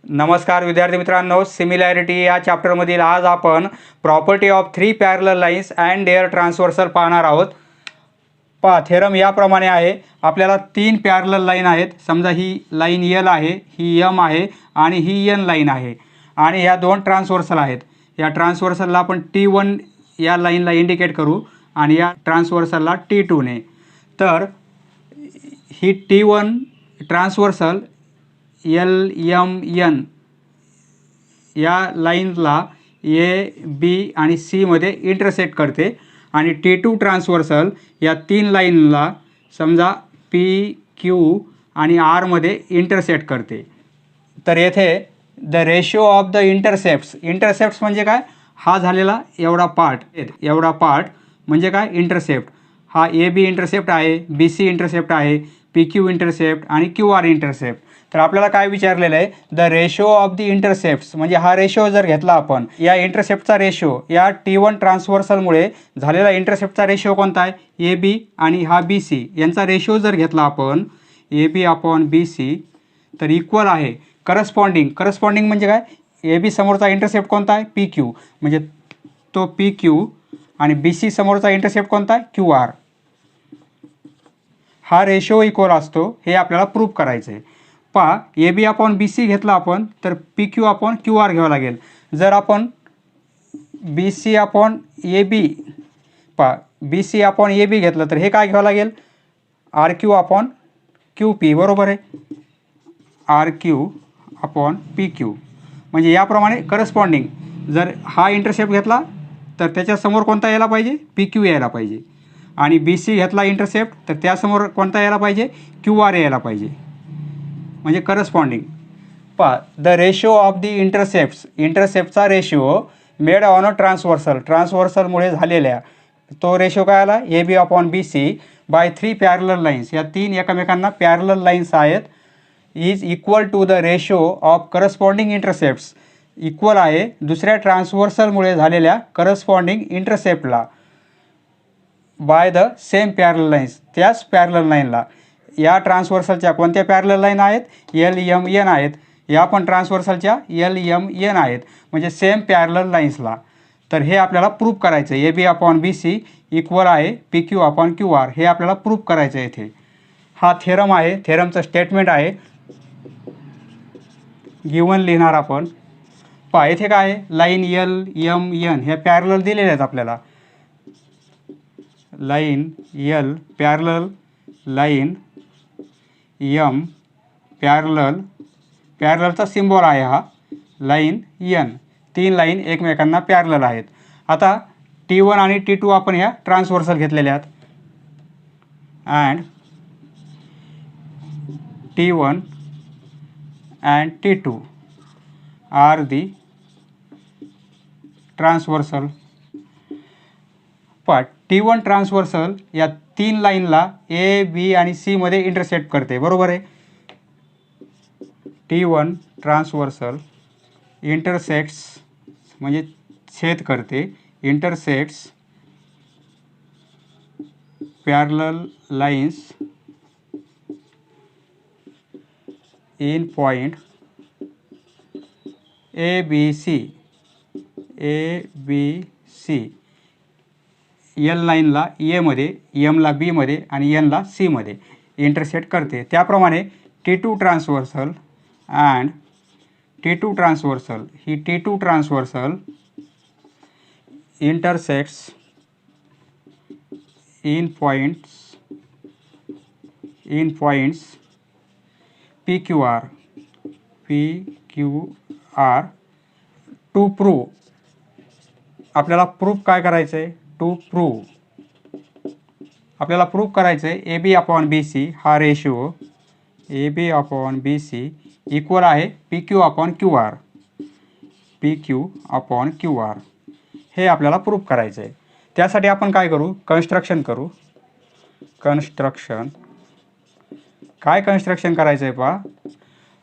नमस्कार विद्यार्थी मित्रांनो, सिमिलॅरिटी या चॅप्टरमधील आज आपण property of 3 parallel lines and their transversal पाहणार आहोत। पहा, थेरम याप्रमाणे आहे। आपल्याला 3 पॅरलल लाईन आहेत। समजा ही लाईन एल आहे, ही एम आहे आणि ही एन लाईन आहे आणि ह्या दोन ट्रान्सव्हर्सल आहेत। या ट्रान्सव्हर्सलला आपण T1 या लाईनला इंडिकेट करू आणि या ट्रान्सव्हर्सलला T2 ने। तर ही T1 transversal L M N या लाईनला ए बी आणि सी मध्ये इंटरसेक्ट करते आणि T2 ट्रान्सव्हर्सल या 3 लाईनला समजा पी क्यू आणि आर मध्ये इंटरसेक्ट करते। तर येथे the ratio of the intercepts म्हणजे काय, हा झालेला एवढा पार्ट म्हणजे काय, इंटरसेप्ट। हा ए बी इंटरसेप्ट आहे, बी सी इंटरसेप्ट आहे, पी क्यू इंटरसेप्ट आणि क्यू आर इंटरसेप्ट। तर आपल्याला काय विचारलेलं आहे, the ratio of the intercepts म्हणजे हा रेशो जर घेतला आपण, या इंटरसेप्टचा रेशो या T1 ट्रान्सव्हर्सलमुळे झालेला इंटरसेप्टचा रेशो कोणता आहे, ए बी आणि हा बी सी यांचा रेशो जर घेतला आपण A B upon B C तर इक्वल आहे करस्पॉन्डिंग म्हणजे काय, ए बी समोरचा इंटरसेप्ट कोणता आहे, पी क्यू म्हणजे तो पी क्यू आणि बी सी समोरचा इंटरसेप्ट कोणता आहे, क्यू आर। हा रेशो इक्वल असतो, हे आपल्याला प्रूव्ह करायचं आहे। पहा, ए बी अपॉन बी सी घेतला आपण तर P Q upon Q R घ्यावं लागेल। जर आपण B C upon A B B C upon A B घेतलं तर हे काय घ्यावं लागेल, R Q upon Q P, बरोबर आहे, R Q upon P Q. म्हणजे याप्रमाणे करस्पॉन्डिंग जर हा इंटरसेप्ट घेतला तर त्याच्यासमोर कोणता यायला पाहिजे, पी क्यू यायला पाहिजे, आणि बी सी घेतला इंटरसेप्ट तर त्यासमोर कोणता यायला पाहिजे, क्यू आर यायला पाहिजे, म्हणजे करस्पॉन्डिंग। पहा, द रेशो ऑफ द इंटरसेप्टचा रेशो मेड ऑन अ ट्रान्सव्हर्सलमुळे झालेल्या तो रेशो काय आला, A B upon B C by 3 parallel lines, या 3 एकमेकांना पॅरलल लाईन्स आहेत, is equal to the ratio of corresponding intercepts, equal आहे दुसऱ्या ट्रान्सव्हर्सलमुळे झालेल्या करस्पॉन्डिंग इंटरसेप्टला by the same parallel lines, त्याच पॅरलल लाईनला। या ट्रान्सव्हर्सलच्या कोणत्या पॅरलल लाईन आहेत, एल एम एन आहेत, या पण ट्रान्सव्हर्सलच्या एल एम एन आहेत, म्हणजे सेम पॅरलल लाईन्सला। तर हे आपल्याला प्रूव्ह करायचं आहे, A B upon B C equal आहे P Q upon Q R, हे आपल्याला प्रूव्ह करायचं आहे। इथे हा थेरम आहे, थेरमचं स्टेटमेंट आहे, गिवन लिहिणार आपण। पहा, इथे काय आहे, लाईन एल एम एन ह्या पॅरलल दिलेल्या आहेत आपल्याला, line L parallel, line M पॅरललचा सिम्बॉल आहे हा, लाईन एन, 3 लाईन एकमेकांना पॅरलल आहेत। आता T1 आणि T2 आपण ह्या ट्रान्सव्हर्सल घेतलेल्या आहेत, and T1 and T2 are the transversal. पण T1 ट्रान्सव्हर्सल या 3 लाईनला ए बी आणि सी मध्ये इंटरसेक्ट करते, बरोबर आहे। T1 ट्रान्सव्हर्सल इंटरसेक्ट्स म्हणजे छेद करते, intersects parallel lines in point A B C, L लाईनला ए मध्ये, एमला बी मध्ये आणि एनला सी मध्ये इंटरसेक्ट करते। त्याप्रमाणे T2 transversal and T2 transversal, ही T2 transversal intersects in points P Q R to prove, आपल्याला प्रूव्ह काय करायचं आहे, आपल्याला प्रूव्ह करायचं आहे A B upon B C हा ratio A B upon B C equal आहे P Q upon Q R, हे आपल्याला प्रूव्ह करायचं आहे। त्यासाठी आपण काय करू, कन्स्ट्रक्शन काय कन्स्ट्रक्शन करायचं आहे पहा,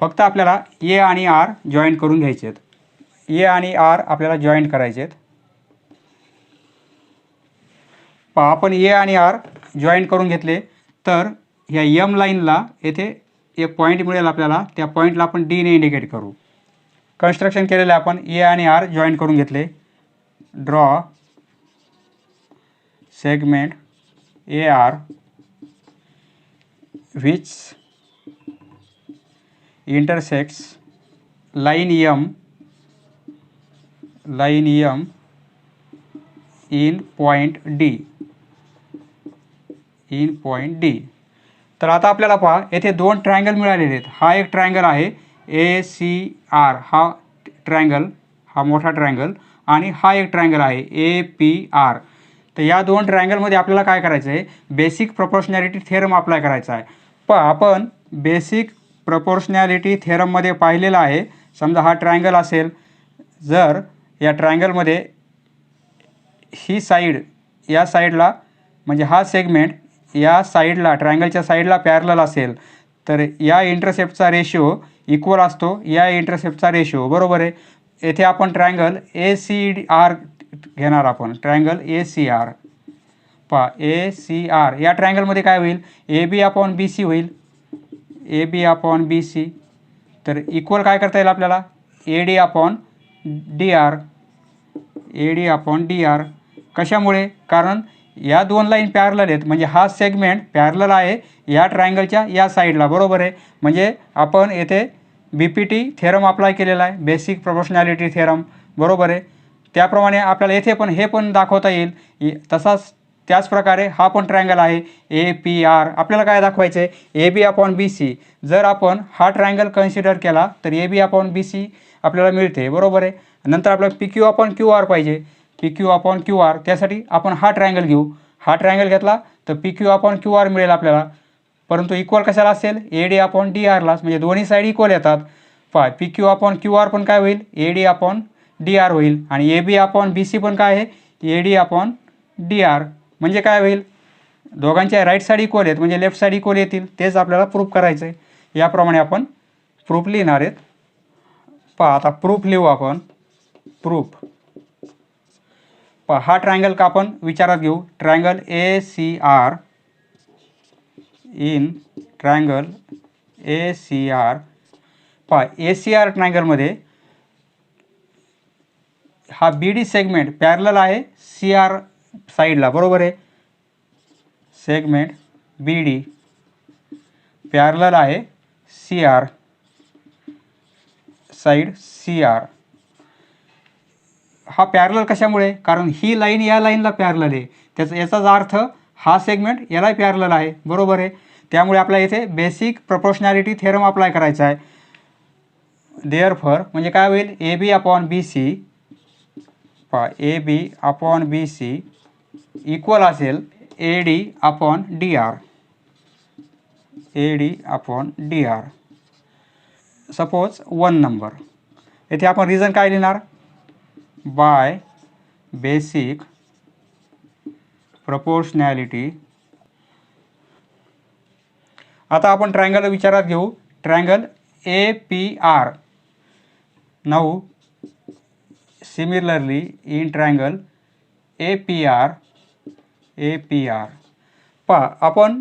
फक्त आपल्याला ए आणि आर जॉईंट करून घ्यायचे आहेत, ए आणि आर आपल्याला जॉईंट करायचे आहेत। पहा, आपण ए आणि आर जॉईंट करून घेतले तर ह्या एम लाईनला येथे एक पॉईंट मिळेल आपल्याला, त्या पॉईंटला आपण डी ने इंडिकेट करू, कन्स्ट्रक्शन केलेलं आहे आपण ए आणि आर जॉईन करून घेतले. Draw segment A R which intersects line M in point D. तर आता आपल्याला पहा येथे दोन ट्रायंगल मिळालेले आहेत. हा एक ट्रायंगल आहे ACR, हा ट्रायंगल, हा मोठा ट्रायंगल, आणि हा एक ट्रायंगल आहे APR. तर या दोन ट्रायंगलमध्ये आपल्याला काय करायचं आहे, बेसिक प्रपोर्शनॅलिटी थेरम अप्लाय करायचा आहे. आपण बेसिक प्रपोर्शनॅलिटी थेरममध्ये पाहिलेलं आहे. समजा हा ट्रायंगल असेल, जर या ट्रायंगलमध्ये ही साईड या साईडला म्हणजे हा सेगमेंट या साईडला ट्रायंगलच्या साईडला पॅरलल असेल तर या इंटरसेप्टचा रेशो इक्वल असतो या इंटरसेप्टचा रेशो, बरोबर आहे. येथे आपण ट्रायंगल ACR घेणार. आपण ट्रायंगल ACR ACR या ट्रायंगलमध्ये काय होईल, AB/BC होईल, AB/BC. तर इक्वल काय करता येईल आपल्याला, AD/DR. कशामुळे, कारण या दोन लाईन पॅरलल आहेत, म्हणजे हा सेगमेंट पॅरलल आहे या ट्रायंगलच्या या साईडला, बरोबर आहे. म्हणजे आपण येथे BPT थेरम अप्लाय केलेला आहे, बेसिक प्रपोर्शनॅलिटी थेरम, बरोबर आहे. त्याप्रमाणे आपल्याला येथे पण हे पण दाखवता येईल. तसाच त्याचप्रकारे हा पण ट्रायंगल आहे APR. आपल्याला काय दाखवायचं आहे, AB/BC. जर आपण हा ट्रायंगल कन्सिडर केला तर AB/BC आपल्याला मिळते, बरोबर आहे. नंतर आपल्याला PQ/QR पाहिजे, PQ/QR. त्यासाठी आपण हा ट्रायंगल घेऊ. हा ट्रायंगल घेतला तर PQ/QR मिळेल आपल्याला, परंतु इक्वल कशाला असेल, AD/DR लाच, म्हणजे दोन्ही साईड इक्वल येतात. PQ/QR पण काय होईल, AD/DR होईल, आणि AB/BC पण काय आहे, AD/DR. म्हणजे काय होईल, दोघांच्या राईट साईड इक्वल आहेत, म्हणजे लेफ्ट साईड इक्वल येतील. तेच आपल्याला प्रूफ करायचं आहे. याप्रमाणे आपण प्रूफ लिहिणार आहेत. आता प्रूफ लिहू आपण. प्रूफ हा ट्रायंगल का आपण विचारात घेऊ, triangle ACR in triangle ACR. ACR ट्रायंगलमध्ये हा BD सेगमेंट पॅरलल आहे CR साईडला, बरोबर आहे. सेगमेंट BD पॅरलल आहे CR साईड, CR. हा पॅरलल कशामुळे, कारण ही लाईन या लाईनला पॅरलल आहे, याचाच अर्थ हा सेगमेंट याला पॅरलल आहे, बरोबर आहे. त्यामुळे आपल्याला इथे बेसिक प्रपोर्शनॅलिटी थेरम अप्लाय करायचा आहे. देअरफॉर म्हणजे काय होईल, AB/BC इक्वल असेल AD/DR. Suppose 1 number. येथे आपण रिझन काय लिहिणार, बाय बेसिक प्रपोर्शनॅलिटी. आता आपण ट्रायंगल विचारात घेऊ, triangle APR. Now similarly in triangle APR. आपण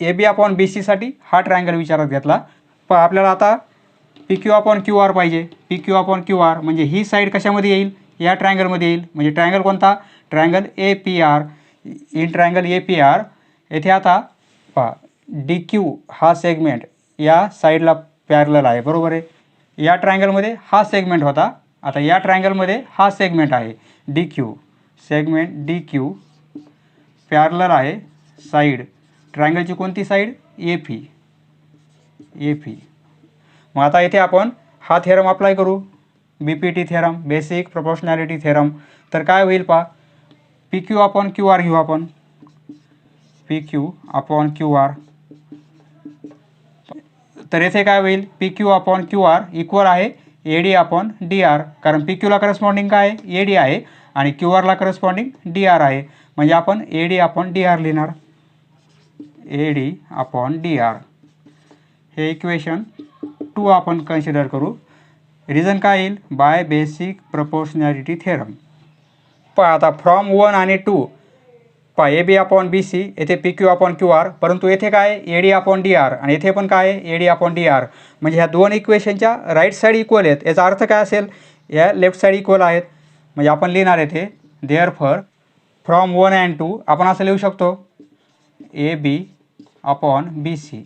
AB/BC साठी हा ट्रायंगल विचारात घेतला. आपल्याला आता PQ/QR पाहिजे. PQ/QR म्हणजे ही साईड कशामध्ये येईल, या ट्रायंगलमध्ये येईल. म्हणजे ट्रायंगल कोणता, triangle APR. In triangle APR येथे आता DQ हा सेगमेंट या साईडला पॅरलल आहे, बरोबर आहे. या ट्रायंगलमध्ये हा सेगमेंट होता, आता या ट्रायंगलमध्ये हा सेगमेंट आहे DQ. सेगमेंट DQ पॅरलल आहे साईड, ट्रायंगलची कोणती साईड, AP. मग आता इथे आपण हा थेरम अप्लाय करू, BPT theorem, basic proportionality theorem. तर काय होईल PQ/QR घेऊ आपण. PQ/QR. तर येथे काय होईल, PQ/QR इक्वल आहे AD/DR. कारण PQला करस्पॉन्डिंग काय आहे, AD आहे, आणि QRला करस्पॉन्डिंग DR आहे. म्हणजे आपण AD/DR लिहिणार, AD/DR. हे इक्वेशन 2 आपण कन्सिडर करू. रिझन काय येईल, बाय बेसिक प्रपोर्शनॅलिटी थेरम. आता फ्रॉम 1 आणि 2 A B upon B C, येथे P Q upon Q R, परंतु येथे काय A D upon D R आणि येथे पण काय A D upon D R. म्हणजे ह्या दोन इक्वेशनच्या राईट साईड इक्वल आहेत. याचा अर्थ काय असेल, या लेफ्ट साईड इक्वल आहेत. म्हणजे आपण लिहिणार येथे देअरफॉर फ्रॉम 1 and 2 आपण असं लिहू शकतो A B upon B C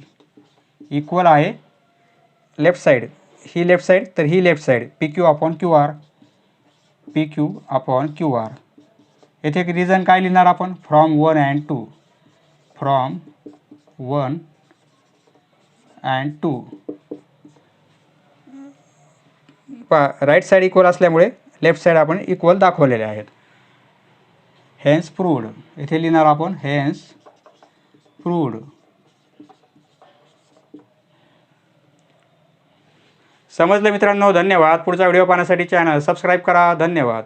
equal आहे लेफ्ट साईड, ही लेफ्ट साईड तर ही left side P Q upon Q R, P Q upon Q R. येथे एक रिझन काय लिहिणार आपण, from 1 and 2, from 1 and 2. Right side equal असल्यामुळे लेफ्ट साईड आपण इक्वल दाखवलेले आहेत. हेन्स प्रूव्ड, इथे लिहिणार आपण हेन्स प्रूव्ड. समजलं मित्रांनो, धन्यवाद. पुढचा व्हिडिओ पाहण्यासाठी चॅनल सबस्क्राईब करा. धन्यवाद.